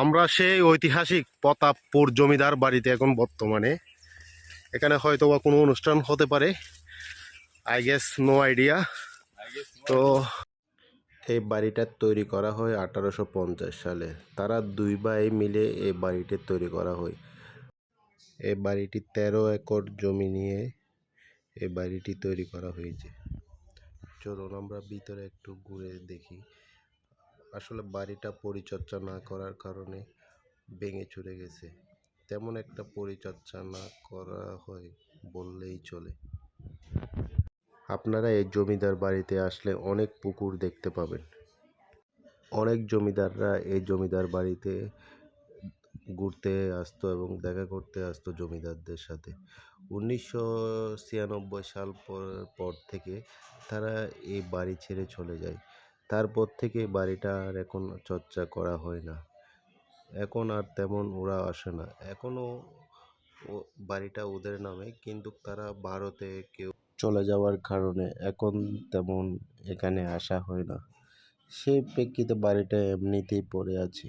আমরা সেই ঐতিহাসিক প্রতাপপুর জমিদার বাড়িতে এখন বর্তমানে। এখানে হয়তো বা কোনো অনুষ্ঠান হতে পারে, আই গেস নো আইডিয়া। তো এই বাড়িটা তৈরি করা হয় 1850 সালে। তারা দুই ভাই মিলে এই বাড়িটি তৈরি করা হয়। এই বাড়িটি 13 একর জমি নিয়ে এই বাড়িটি তৈরি করা হয়েছে। চলুন আমরা ভিতরে একটু ঘুরে দেখি। আসলে বাড়িটা পরিচর্যা না করার কারণে ভেঙে চুরে গেছে। তেমন একটা পরিচর্যা না করা হয় বললেই চলে। আপনারা এই জমিদার বাড়িতে আসলে অনেক পুকুর দেখতে পাবেন। অনেক জমিদাররা এই জমিদার বাড়িতে ঘুরতে আসতো এবং দেখা করতে আসতো জমিদারদের সাথে। 1996 সাল পর থেকে তারা এই বাড়ি ছেড়ে চলে যায়। তারপর থেকে বাড়িটা আর এখন চর্চা করা হয় না। এখন আর তেমন ওরা আসে না। এখনও বাড়িটা ওদের নামে, কিন্তু তারা ভারতে কেউ চলে যাওয়ার কারণে এখন তেমন এখানে আসা হয় না। সেই প্রেক্ষিতে বাড়িটা এমনিতেই পড়ে আছে।